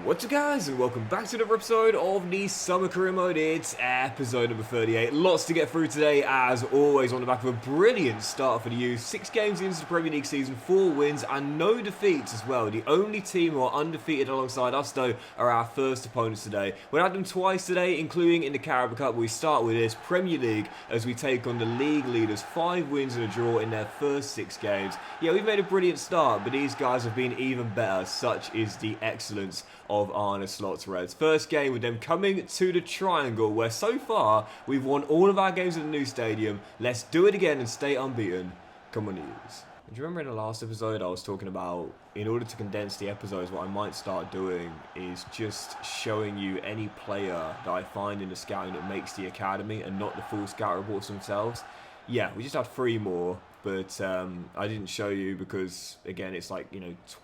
What's up guys, and welcome back to another episode of the Summer Career Mode. It's episode number 38. Lots to get through today, as always, on the back of a brilliant start for the youth. 6 games into the Premier League season, 4 wins and no defeats as well. The only team who are undefeated alongside us, though, are our first opponents today. We had them twice today, including in the Carabao Cup. We start with this Premier League as we take on the league leaders. 5 wins and a draw in their first 6 games. Yeah, we've made a brilliant start, but these guys have been even better. Such is the excellence of Arne Slot's Reds. First game with them coming to the Triangle, where so far we've won all of our games at the new stadium. Let's do it again and stay unbeaten. Come on, News. Do you remember in the last episode I was talking about, in order to condense the episodes, what I might start doing is just showing you any player that I find in the scouting that makes the academy and not the full scout reports themselves. Yeah, we just had 3 more. But I didn't show you because, again, it's like,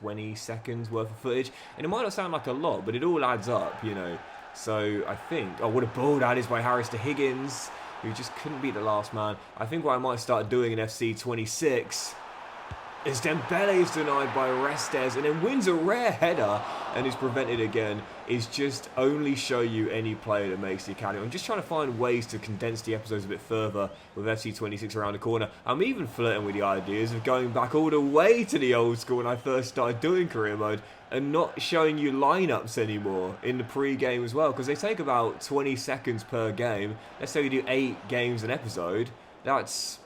20 seconds worth of footage. And it might not sound like a lot, but it all adds up, So I think, oh, what a ball that is by Harris to Higgins, who just couldn't beat the last man. I think what I might start doing in FC 26 is Dembele is denied by Restes and then wins a rare header and is prevented again, is just only show you any player that makes the academy. I'm just trying to find ways to condense the episodes a bit further with FC 26 around the corner. I'm even flirting with the ideas of going back all the way to the old school when I first started doing career mode and not showing you lineups anymore in the pre-game as well, because they take about 20 seconds per game. Let's say we do 8 games an episode. That's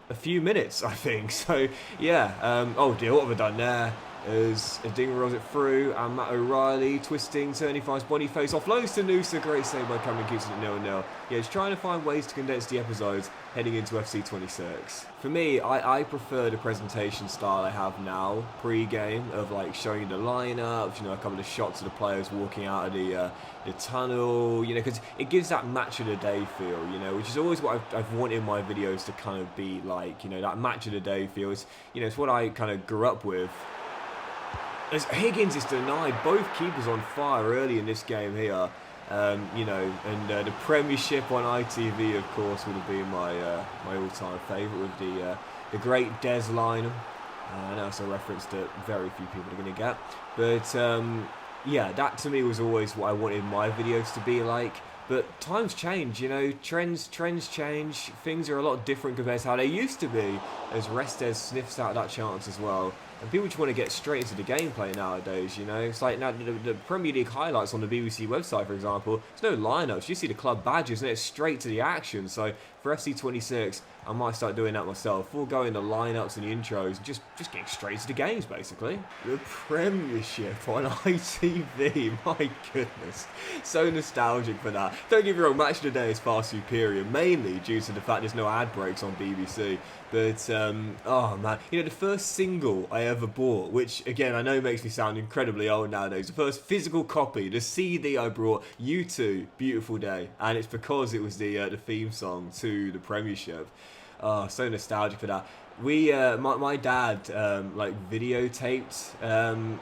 a few minutes, I think. So yeah, oh dear, what have I done there? As Adingra rolls it through, and Matt O'Reilly twisting, turning, finds Boniface, offloads to Noosa. Great save by Cameron, keeps it at 0-0. Yeah, it's trying to find ways to condense the episodes heading into FC 26. For me, I prefer the presentation style I have now, pre-game, of like showing you the lineups, a couple of shots of the players walking out of the tunnel, because it gives that match of the day feel, which is always what I've wanted my videos to kind of be like, that match of the day feel. It's what I kind of grew up with. As Higgins is denied, both keepers on fire early in this game here, and the Premiership on ITV, of course, would have been my all-time favourite with the great Des Lynam. I know it's a reference that very few people are going to get, but yeah, that to me was always what I wanted my videos to be like. But times change, trends change, things are a lot different compared to how they used to be, as Restes sniffs out that chance as well. And people just want to get straight into the gameplay nowadays, It's like now the Premier League highlights on the BBC website, for example, there's no lineups, you see the club badges and it's straight to the action. So for FC 26, I might start doing that myself. We'll go into lineups and the intros and just getting straight to the games, basically. The Premiership on ITV, my goodness. So nostalgic for that. Don't get me wrong, Match of the Day is far superior, mainly due to the fact there's no ad breaks on BBC. But, oh man, the first single I ever bought, which, again, I know makes me sound incredibly old nowadays, the first physical copy, the CD I brought, U2, Beautiful Day, and it's because it was the theme song to the Premiership. Oh, so nostalgic for that. We, my dad, like, videotaped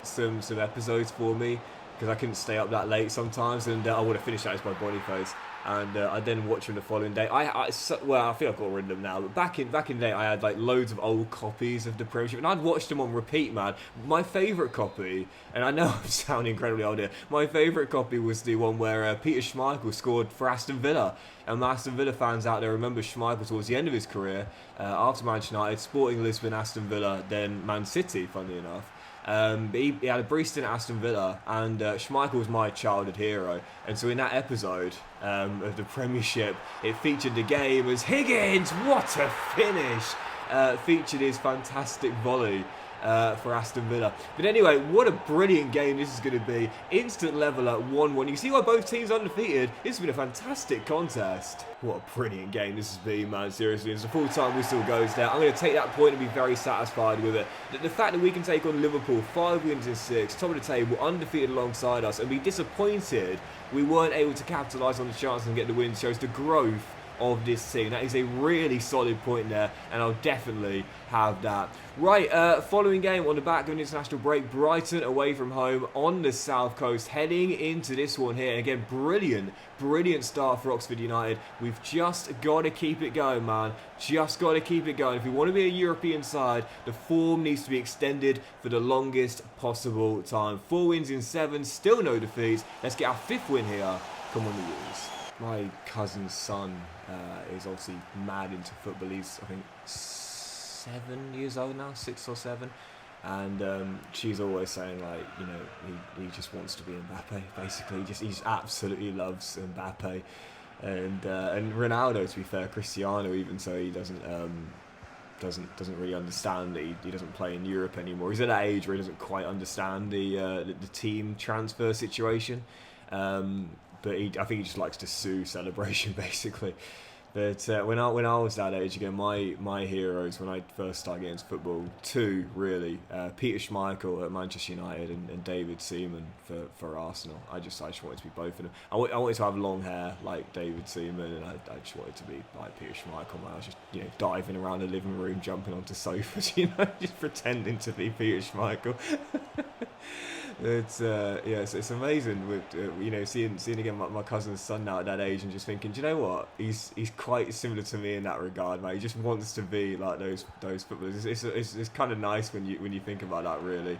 some episodes for me, because I couldn't stay up that late sometimes, and I would have finished that by Boniface. And I then watch them the following day. I think I've got rid of them now. But back in the day, I had like loads of old copies of the Premiership, and I'd watch them on repeat, man. My favourite copy, and I know I'm sounding incredibly old here. My favourite copy was the one where Peter Schmeichel scored for Aston Villa, and Aston Villa fans out there remember Schmeichel towards the end of his career, after Manchester United, Sporting Lisbon, Aston Villa, then Man City, funnily enough. But he had a brief stint at Aston Villa, and Schmeichel was my childhood hero. And so in that episode of the Premiership, it featured the game as Higgins, what a finish, featured his fantastic volley for Aston Villa. But anyway, what a brilliant game this is going to be. Instant level at 1-1. You can see why both teams are undefeated. This has been a fantastic contest. What a brilliant game this has been, man. Seriously, as the full-time whistle goes there, I'm going to take that point and be very satisfied with it. The fact that we can take on Liverpool, 5 wins in 6, top of the table, undefeated alongside us, and be disappointed we weren't able to capitalise on the chance and get the win, shows the growth of this team. That is a really solid point there, and I'll definitely have that. Right, following game on the back of an international break, Brighton away from home on the south coast, heading into this one here. Again, brilliant start for Oxford United. We've just got to keep it going, man. Just got to keep it going. If we want to be a European side, the form needs to be extended for the longest possible time. 4 wins in 7, still no defeats. Let's get our 5th win here. Come on, the Wolves. My cousin's son is obviously mad into football. He's, I think, 7 years old now, 6 or 7, and she's always saying, like, you know, he just wants to be Mbappe. Basically, he just absolutely loves Mbappe, and Ronaldo, to be fair, Cristiano even, so he doesn't really understand that he doesn't play in Europe anymore. He's at that age where he doesn't quite understand the team transfer situation, but I think he just likes to sue celebration, basically. But when I was that age, again, my heroes when I first started getting into football, 2 really, Peter Schmeichel at Manchester United and David Seaman for Arsenal. I just wanted to be both of them. I wanted to have long hair like David Seaman, and I just wanted to be like Peter Schmeichel. I was just, you know, diving around the living room, jumping onto sofas, you know, just pretending to be Peter Schmeichel. It's it's amazing with you know, seeing again my cousin's son now at that age and just thinking, do you know what, he's quite similar to me in that regard, mate. He just wants to be like those footballers. It's kind of nice when you think about that, really.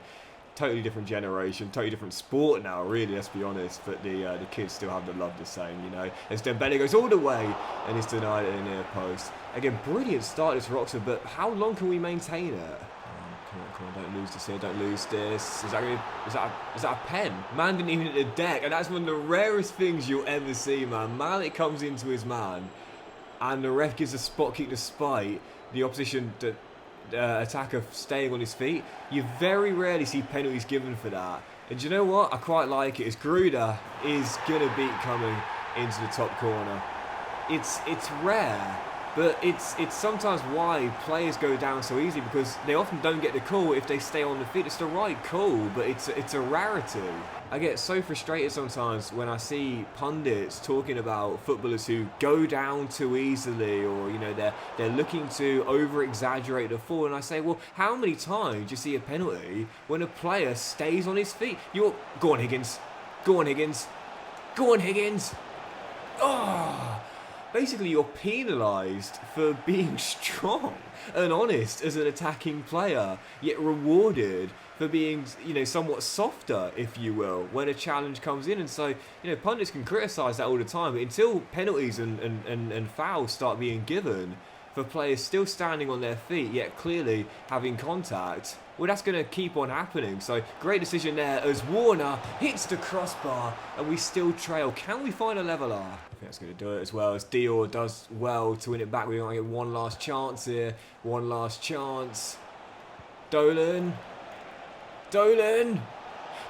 Totally different generation, totally different sport now, really, let's be honest, but the kids still have the love the same, you know. As Dembele goes all the way and is denied at the near post. Again, brilliant start this for Oxford, but how long can we maintain it? Come on, don't lose this here, don't lose this. Is that a pen? Man didn't even hit the deck, and that's one of the rarest things you'll ever see, man. Malik comes into his man, and the ref gives a spot kick despite the opposition attacker staying on his feet. You very rarely see penalties given for that. And do you know what? I quite like it. As Gruder is going to beat coming into the top corner. It's rare. But it's sometimes why players go down so easily, because they often don't get the call if they stay on the field. It's the right call, but it's a rarity. I get so frustrated sometimes when I see pundits talking about footballers who go down too easily, or, you know, they're looking to over-exaggerate the fall, and I say, well, how many times do you see a penalty when a player stays on his feet? Go on, Higgins. Go on, Higgins. Go on, Higgins. Oh! Basically, you're penalised for being strong and honest as an attacking player, yet rewarded for being, you know, somewhat softer, if you will, when a challenge comes in. And so, you know, pundits can criticise that all the time, but until penalties and fouls start being given for players still standing on their feet, yet clearly having contact, well, that's going to keep on happening. So, great decision there as Warner hits the crossbar and we still trail. Can we find a leveller? I think that's going to do it, as well as Dior does well to win it back. We're going to get one last chance here. One last chance. Dolan.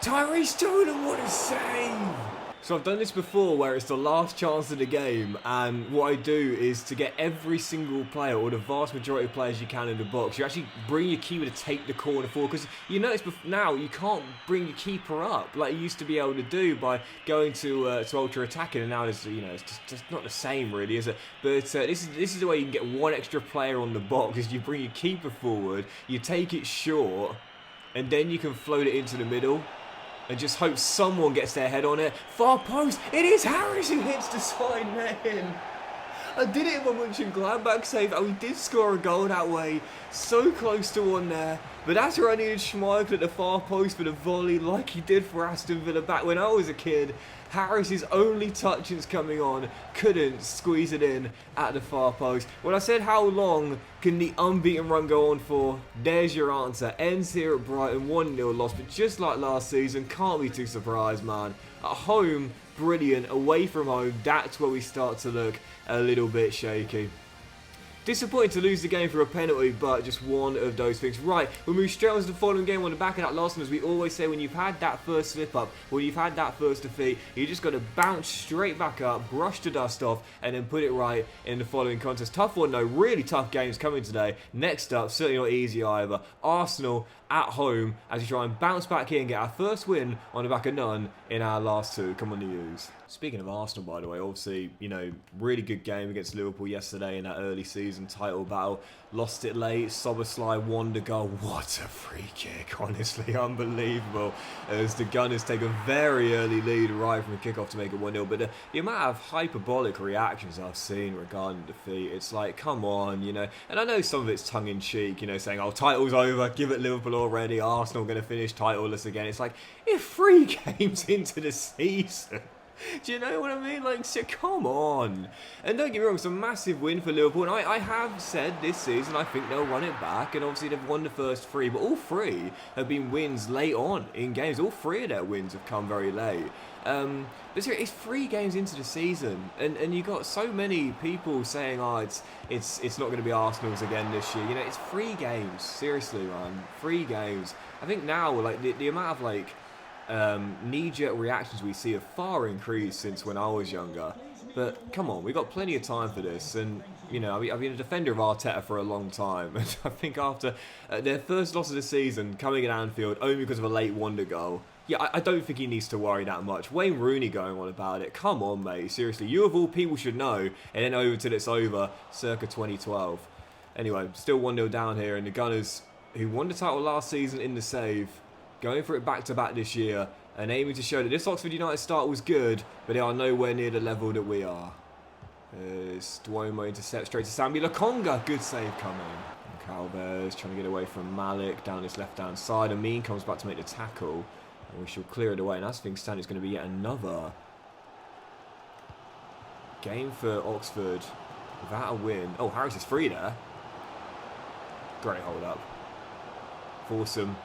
Tyrese Dolan, what a save! So I've done this before where it's the last chance of the game, and what I do is to get every single player, or the vast majority of players you can in the box, you actually bring your keeper to take the corner forward, because you notice now you can't bring your keeper up like you used to be able to do by going to ultra attacking, and now there's, you know, it's just not the same really, is it? But this is the way you can get one extra player on the box, is you bring your keeper forward, you take it short, and then you can float it into the middle and just hope someone gets their head on it. Far post, it is Harris who hits the side net. I did it in my Mönchengladbach save, and we did score a goal that way. So close to one there. But that's where I needed Schmeichel at the far post for the volley, like he did for Aston Villa back when I was a kid. Harris's only touch since coming on couldn't squeeze it in at the far post. When I said how long can the unbeaten run go on for, there's your answer. Ends here at Brighton, 1-0 loss, but just like last season, can't be too surprised, man. At home, brilliant. Away from home, that's where we start to look a little bit shaky. Disappointed to lose the game for a penalty, but just one of those things. Right, we'll move straight on to the following game on the back of that last one. As we always say, when you've had that first slip up, when you've had that first defeat, you just got to bounce straight back up, brush the dust off, and then put it right in the following contest. Tough one though, really tough games coming today. Next up, certainly not easy either. Arsenal at home as we try and bounce back here and get our first win on the back of none in our last two. Come on, the U's. Speaking of Arsenal, by the way, obviously, you know, really good game against Liverpool yesterday in that early season title battle. Lost it late, Szoboszlai won the goal. What a free kick, honestly, unbelievable. As the Gunners take a very early lead right from the kickoff to make it 1-0. But the amount of hyperbolic reactions I've seen regarding defeat, it's like, come on, you know. And I know some of it's tongue-in-cheek, you know, saying, oh, title's over, give it Liverpool already, Arsenal going to finish titleless again. It's like, you're 3 games into the season. Do you know what I mean? Like, so come on. And don't get me wrong, it's a massive win for Liverpool. And I have said this season I think they'll run it back. And obviously they've won the first 3. But all 3 have been wins late on in games. All 3 of their wins have come very late. But it's 3 games into the season. And you got so many people saying, oh, it's not going to be Arsenal's again this year. You know, it's 3 games. Seriously, man. 3 games. I think now, like, the amount of, like, knee-jerk reactions we see have far increased since when I was younger. But come on, we've got plenty of time for this. And, you know, I've been a defender of Arteta for a long time. And I think after their first loss of the season, coming at Anfield, only because of a late wonder goal, yeah, I don't think he needs to worry that much. Wayne Rooney going on about it. Come on, mate. Seriously, you of all people should know. And then over till it's over, circa 2012. Anyway, still 1-0 down here. And the Gunners, who won the title last season in the save, going for it back-to-back this year and aiming to show that this Oxford United start was good, but they are nowhere near the level that we are. As Duomo intercepts straight to Sambi Lokonga. Good save coming. And Calvez trying to get away from Malik down this left-hand side. Amin comes back to make the tackle. And we shall clear it away. And as things stand, it's going to be yet another game for Oxford without a win. Oh, Harris is free there. Great hold-up. Forson,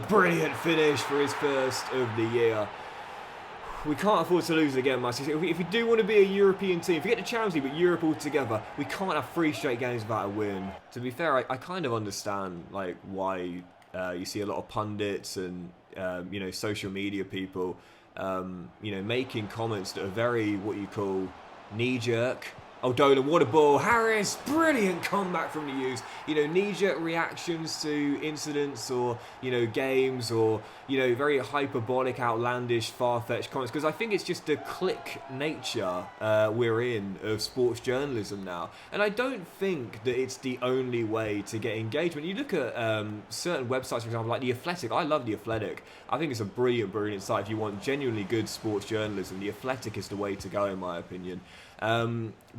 brilliant finish for his first of the year. We can't afford to lose again, man. If we do want to be a European team, forget the Champions League, but Europe altogether, we can't have 3 straight games without a win. To be fair, I kind of understand like why you see a lot of pundits and you know, social media people you know, making comments that are very what you call knee-jerk. Oh, Dolan, what a ball. Harris, brilliant comeback from the U's. You know, knee-jerk reactions to incidents or, you know, games or, you know, very hyperbolic, outlandish, far-fetched comments. Because I think it's just the click nature we're in of sports journalism now. And I don't think that it's the only way to get engagement. You look at certain websites, for example, like The Athletic. I love The Athletic. I think it's a brilliant, brilliant site. If you want genuinely good sports journalism, The Athletic is the way to go, in my opinion.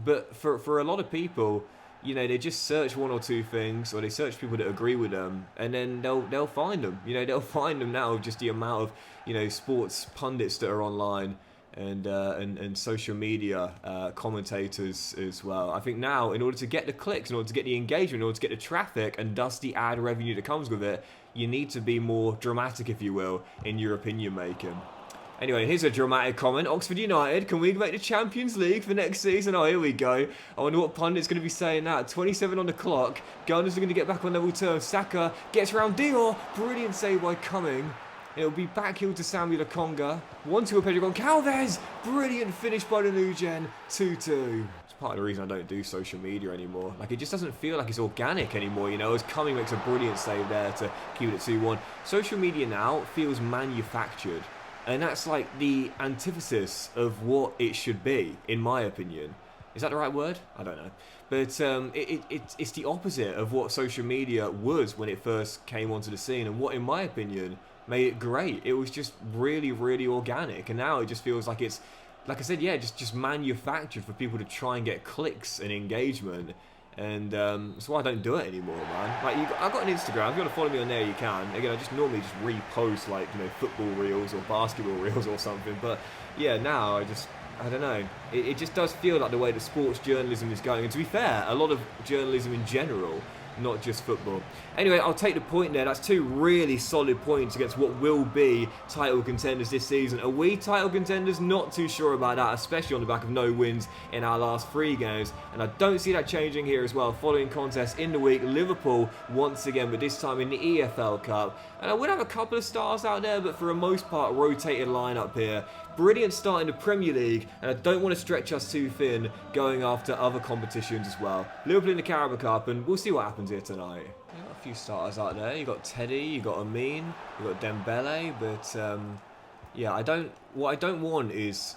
But for a lot of people, you know, they just search 1 or 2 things, or they search people that agree with them, and then they'll find them. You know, they'll find them now. Just the amount of, you know, sports pundits that are online and social media commentators as well. I think now, in order to get the clicks, in order to get the engagement, in order to get the traffic, and thus the ad revenue that comes with it, you need to be more dramatic, if you will, in your opinion making. Anyway, here's a dramatic comment. Oxford United, can we make the Champions League for next season? Oh, here we go. I wonder what pundit's going to be saying that. 27 on the clock. Gunners are going to get back on level terms. Saka gets around Dior. Brilliant save by Cumming. It'll be backheel to Samuel Lokonga. 1-2 with Pedro Calvez. Brilliant finish by the new gen. 2-2. It's part of the reason I don't do social media anymore. Like, it just doesn't feel like it's organic anymore, you know, as Cumming makes a brilliant save there to keep it at 2-1. Social media now feels manufactured. And that's like the antithesis of what it should be, in my opinion. Is that the right word? I don't know. But it's the opposite of what social media was when it first came onto the scene, and what, in my opinion, made it great. It was just really, really organic. And now it just feels like it's, like I said, yeah, just manufactured for people to try and get clicks and engagement. And that's why I don't do it anymore, man. Like, I've got an Instagram. If you want to follow me on there, you can. Again, I just normally just repost, like, you know, football reels or basketball reels or something. But yeah, now I don't know. It just does feel like the way that sports journalism is going. And to be fair, a lot of journalism in general not just football. Anyway, I'll take the point there. That's 2 really solid points against what will be title contenders this season. Are we title contenders? Not too sure about that, especially on the back of no wins in our last 3 games. And I don't see that changing here as well. Following contests in the week, Liverpool once again, but this time in the EFL Cup. And I would have a couple of stars out there, but for the most part, rotated lineup here. Brilliant start in the Premier League, and I don't want to stretch us too thin going after other competitions as well. Liverpool in the Carabao Cup, and we'll see what happens here tonight. You've got a few starters out there. You've got Teddy, you've got Amin, you've got Dembele, but yeah, what I don't want is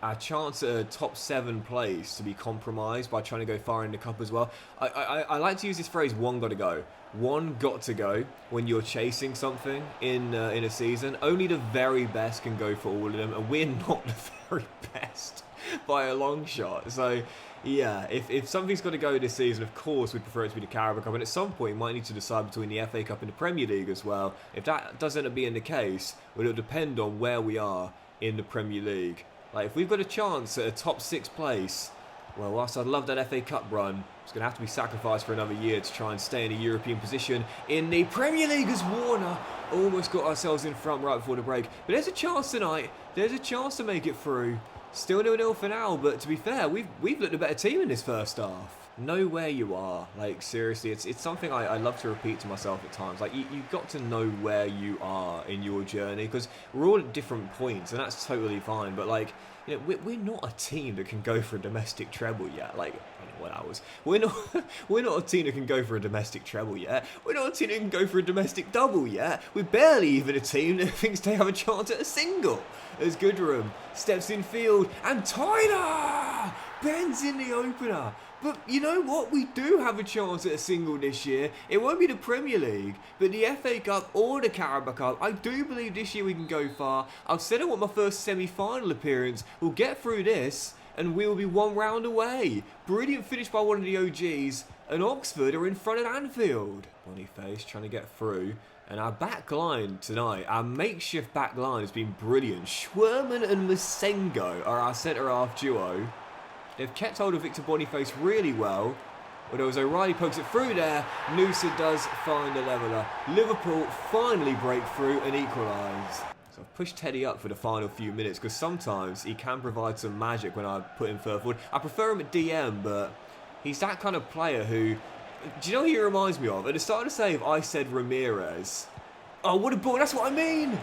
our chance at a top 7 place to be compromised by trying to go far in the cup as well. I like to use this phrase, one got to go. One got to go when you're chasing something in a season. Only the very best can go for all of them, and we're not the very best by a long shot. So yeah, if something's got to go this season, of course we'd prefer it to be the Carabao Cup, and at some point you might need to decide between the FA Cup and the Premier League as well. If that does end up being the case, well, it'll depend on where we are in the Premier League. Like, if we've got a chance at a top 6 place, well, whilst I'd love that FA Cup run, it's going to have to be sacrificed for another year to try and stay in a European position in the Premier League, as Warner almost got ourselves in front right before the break. But there's a chance tonight. There's a chance to make it through. Still 0-0 for now, but to be fair, we've looked a better team in this first half. Know where you are. Like, seriously, it's something I love to repeat to myself at times. Like, you've got to know where you are in your journey, because we're all at different points, and that's totally fine. But, like, you know, we're not a team that can go for a domestic treble yet. Like, I don't know what hours. We're not a team that can go for a domestic treble yet. We're not a team that can go for a domestic double yet. We're barely even a team that thinks they have a chance at a single. As Goodrum steps in field, and Tyler bends in the opener. But you know what? We do have a chance at a single this year. It won't be the Premier League, but the FA Cup or the Carabao Cup. I do believe this year we can go far. I've said I want my first semi-final appearance. We'll get through this, and we'll be 1 round away. Brilliant finish by one of the OGs, and Oxford are in front at Anfield. Boniface trying to get through. And our back line tonight, our makeshift back line has been brilliant. Schwerman and Masengo are our centre-half duo. They've kept hold of Victor Boniface really well. Although as O'Reilly pokes it through there, Noosa does find a leveller. Liverpool finally break through and equalise. So I've pushed Teddy up for the final few minutes, because sometimes he can provide some magic when I put him further forward. I prefer him at DM, but he's that kind of player who... Do you know who he reminds me of? At the start of the save, I said Ramirez. Oh, what a ball. That's what I mean.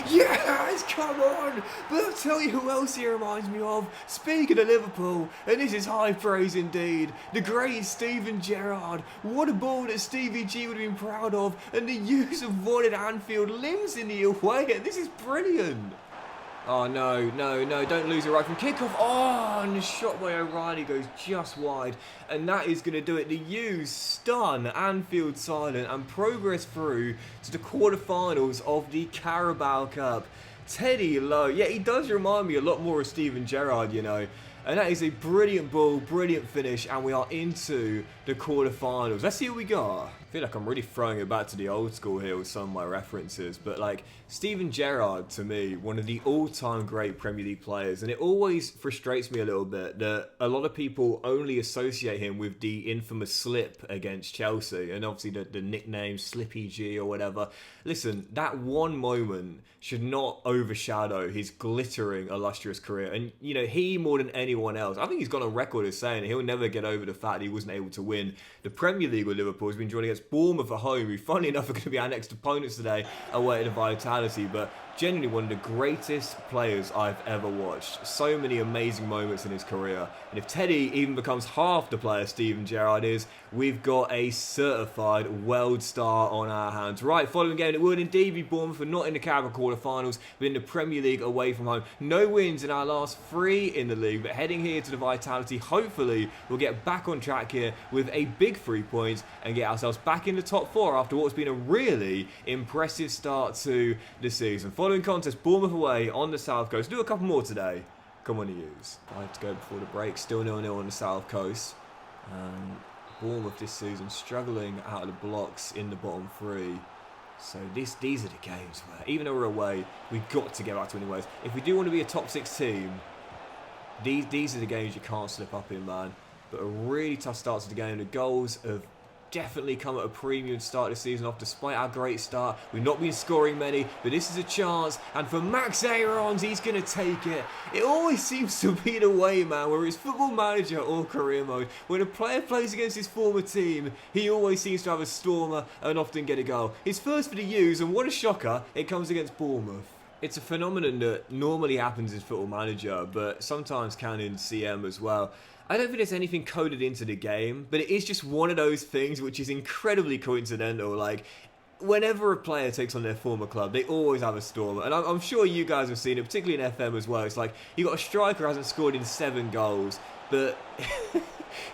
Yes, come on! But I'll tell you who else he reminds me of. Speaking of Liverpool, and this is high praise indeed, the great Steven Gerrard. What a ball that Stevie G would have been proud of, and the use of one at Anfield, limbs in the away, and this is brilliant. Oh, no, don't lose it right from kickoff. Oh, and the shot by O'Reilly goes just wide. And that is going to do it. The U's stun Anfield silent and progress through to the quarterfinals of the Carabao Cup. Teddy Lowe, yeah, he does remind me a lot more of Steven Gerrard, you know. And that is a brilliant ball, brilliant finish, and we are into the quarterfinals. Let's see what we got. I feel like I'm really throwing it back to the old school here with some of my references, but like Steven Gerrard, to me, one of the all-time great Premier League players, and it always frustrates me a little bit that a lot of people only associate him with the infamous slip against Chelsea, and obviously the nickname Slippy G or whatever. Listen, that one moment should not overshadow his glittering, illustrious career, and you know, he more than anyone else, I think he's got a record as saying he'll never get over the fact that he wasn't able to win the Premier League with Liverpool. He's been joined against Bournemouth at home, who funnily enough are going to be our next opponents today away at the Vitality, but genuinely one of the greatest players I've ever watched. So many amazing moments in his career, and if Teddy even becomes half the player Steven Gerrard is, we've got a certified world star on our hands. Right, following game, it would indeed be Bournemouth, but not in the Carabao quarterfinals, but in the Premier League away from home. No wins in our last 3 in the league, but heading here to the Vitality, hopefully we'll get back on track here with a big 3 points and get ourselves back in the top 4 after what's been a really impressive start to the season. Following contest, Bournemouth away on the South Coast. Do a couple more today. Come on, Hughes. I have to go before the break. Still 0-0 on the South Coast. Bournemouth this season struggling out of the blocks in the bottom 3. So these are the games where, even though we're away, we've got to get back to winning ways. If we do want to be a top 6 team, These are the games you can't slip up in, man. But a really tough start to the game. The goals have definitely come at a premium start this season off, despite our great start. We've not been scoring many, but this is a chance. And for Max Aarons, he's going to take it. It always seems to be the way, man, whether it's Football Manager or career mode. When a player plays against his former team, he always seems to have a stormer and often get a goal. His first for the U's, and what a shocker, it comes against Bournemouth. It's a phenomenon that normally happens in Football Manager, but sometimes can in CM as well. I don't think there's anything coded into the game, but it is just one of those things which is incredibly coincidental. Like, whenever a player takes on their former club, they always have a storm. And I'm sure you guys have seen it, particularly in FM as well. It's like, you got a striker who hasn't scored in 7 goals, but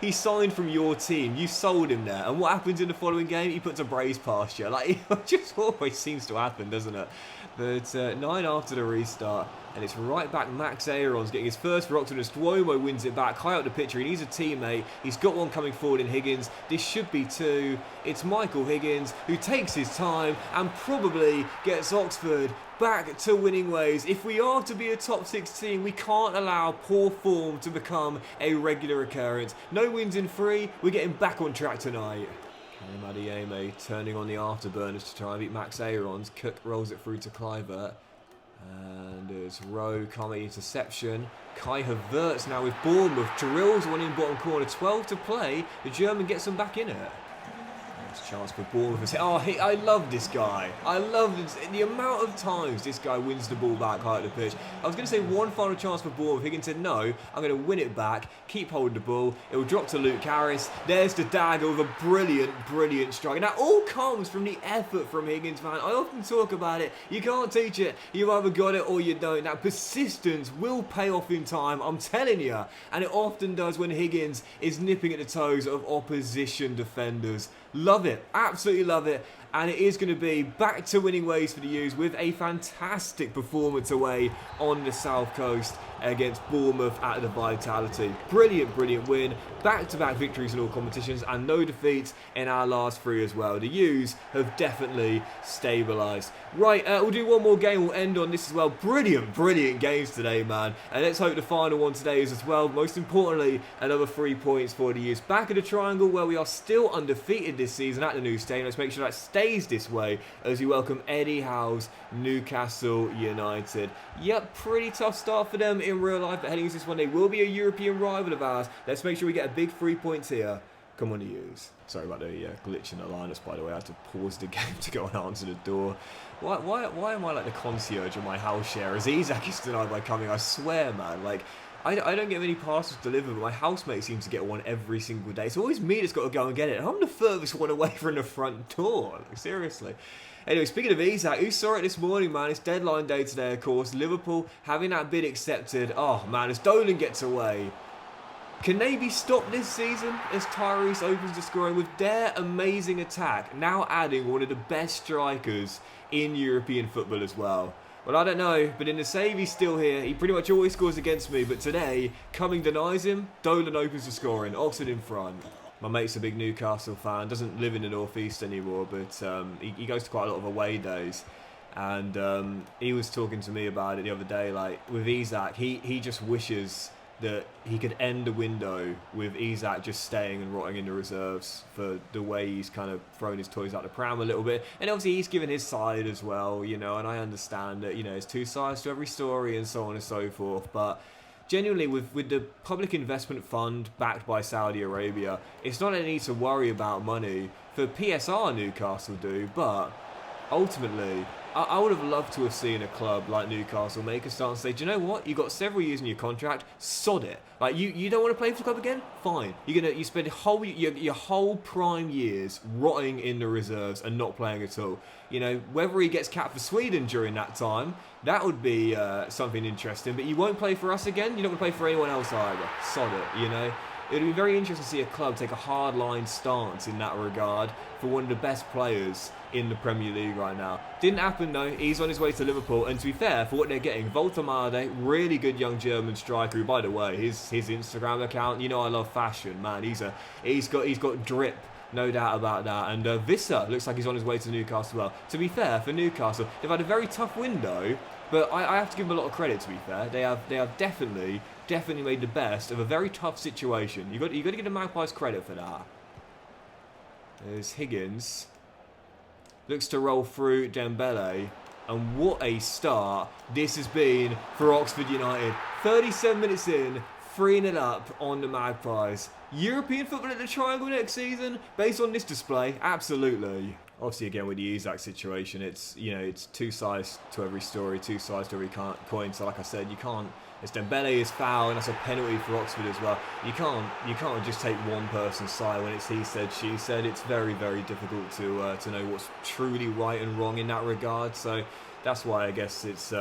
he signed from your team. You sold him there. And what happens in the following game? He puts a brace past you. Like, it just always seems to happen, doesn't it? But 9 after the restart, and it's right back. Max Aarons getting his first for Oxford as Duomo wins it back. High up the picture, he needs a teammate. He's got one coming forward in Higgins. This should be 2. It's Michael Higgins who takes his time and probably gets Oxford back to winning ways. If we are to be a top 6 team, we can't allow poor form to become a regular occurrence. No wins in 3, we're getting back on track tonight. Adieme turning on the afterburners to try and beat Max Aarons. Cook rolls it through to Kluivert. And there's Rowe coming interception. Kai Havertz now with Bournemouth. Drills one in bottom corner. 12 to play. The German gets them back in it. Chance for Bournemouth. Oh, I love this guy. I love the amount of times this guy wins the ball back high at the pitch. I was going to say one final chance for Bournemouth. Higgins said, no, I'm going to win it back, keep holding the ball. It will drop to Luke Harris. There's the dagger with a brilliant strike. And that all comes from the effort from Higgins, man. I often talk about it. You can't teach it. You've either got it or you don't. That persistence will pay off in time, I'm telling you. And it often does when Higgins is nipping at the toes of opposition defenders. Love it, absolutely love it, and it is going to be back to winning ways for the U's with a fantastic performance away on the South Coast against Bournemouth at the Vitality. Brilliant win, back-to-back victories in all competitions and no defeats in our last 3 as well. The U's have definitely stabilised. Right, we'll do one more game, we'll end on this as well. Brilliant games today, man, and let's hope the final one today is as well. Most importantly, another 3 points for the U's. Back at the triangle where we are still undefeated this season at the new stadium. Let's make sure that stays this way as we welcome Eddie Howe's Newcastle United. Yep, pretty tough start for them in real life, but heading into this one, they will be a European rival of ours. Let's make sure we get a big 3 points here. Come on, the U's. Sorry about the glitch in the lineups, by the way. I had to pause the game to go and answer the door. Why am I like the concierge of my house share as Isak is denied by coming? I swear, man. Like, I don't get many parcels delivered, but my housemate seems to get one every single day. It's always me that's got to go and get it. I'm the furthest one away from the front door. Like, seriously. Anyway, speaking of Isak, who saw it this morning, man? It's deadline day today, of course. Liverpool having that bid accepted. Oh, man, as Dolan gets away. Can they be stopped this season as Tyrese opens the scoring with their amazing attack, now adding one of the best strikers in European football as well? Well, I don't know, but in the save, he's still here. He pretty much always scores against me, but today, Cumming denies him. Dolan opens the scoring. Oxford in front. My mate's a big Newcastle fan. Doesn't live in the northeast anymore, but he goes to quite a lot of away days. And he was talking to me about it the other day. Like, with Isak, he just wishes that he could end the window with Isak just staying and rotting in the reserves for the way he's kind of thrown his toys out the pram a little bit. And obviously he's given his side as well, you know, and I understand that, you know, there's 2 sides to every story and so on and so forth. But genuinely, with the public investment fund backed by Saudi Arabia, it's not a need to worry about money. For PSR, Newcastle do, but ultimately, I would have loved to have seen a club like Newcastle make a stance and say, do you know what? You've got several years in your contract, sod it. Like, you don't want to play for the club again? Fine. You spend your whole prime years rotting in the reserves and not playing at all. You know, whether he gets capped for Sweden during that time, that would be something interesting. But you won't play for us again? You're not going to play for anyone else either. Sod it, you know? It would be very interesting to see a club take a hard-line stance in that regard for one of the best players in the Premier League right now. Didn't happen though. He's on his way to Liverpool, and to be fair, for what they're getting, Voltemade, really good young German striker. Who, by the way, his Instagram account, you know I love fashion, man. He's got drip No doubt about that. And Visser looks like he's on his way to Newcastle as well. To be fair, for Newcastle, they've had a very tough window, but I have to give them a lot of credit, to be fair. They have definitely made the best of a very tough situation. You got to give the Magpies credit for that. There's Higgins. Looks to roll through Dembele. And what a start this has been for Oxford United. 37 minutes in, 3-0 up on the Magpies. European football at the Triangle next season, based on this display, absolutely. Obviously, again, with the Isak situation, it's, you know, it's two sides to every story, two sides to every coin. So, like I said, you can't. It's Dembele is foul, and that's a penalty for Oxford as well. You can't just take one person's side when it's he said, she said. It's very, very difficult to know what's truly right and wrong in that regard. So that's why I guess it's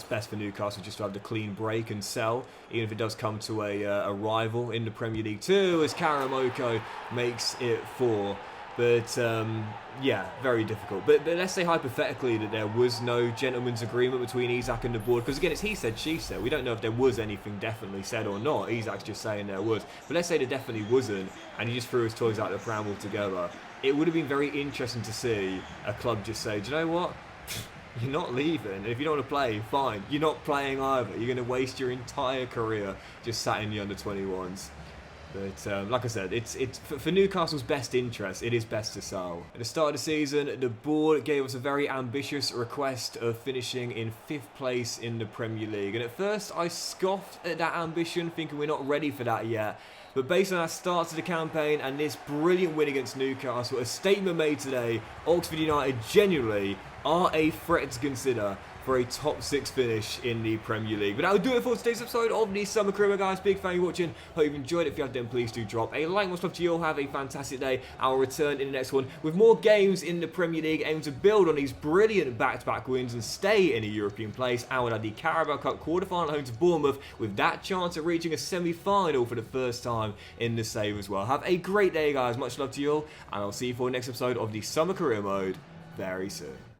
best for Newcastle just to have the clean break and sell, even if it does come to a rival in the Premier League 2, as Karamoko makes it 4. But, yeah, very difficult. But let's say hypothetically that there was no gentleman's agreement between Isak and the board. Because, again, it's he said, she said. We don't know if there was anything definitely said or not. Isak's just saying there was. But let's say there definitely wasn't, and he just threw his toys out the pram altogether. It would have been very interesting to see a club just say, do you know what? You're not leaving. If you don't want to play, fine. You're not playing either. You're going to waste your entire career just sat in the under-21s. But like I said, it's for Newcastle's best interest, it is best to sell. At the start of the season, the board gave us a very ambitious request of finishing in 5th place in the Premier League. And at first, I scoffed at that ambition, thinking we're not ready for that yet. But based on our start to the campaign and this brilliant win against Newcastle, a statement made today, Oxford United genuinely are a threat to consider for a top 6 finish in the Premier League. But that will do it for today's episode of the Summer Career, guys. Big fan of you watching. Hope you've enjoyed it. If you have, then please do drop a like. Much love to you all. Have a fantastic day. I'll return in the next one with more games in the Premier League, aiming to build on these brilliant back-to-back wins and stay in a European place. And we'll have the Carabao Cup quarter-final home to Bournemouth, with that chance of reaching a semi-final for the first time in the save as well. Have a great day, guys. Much love to you all, and I'll see you for the next episode of the Summer Career Mode very soon.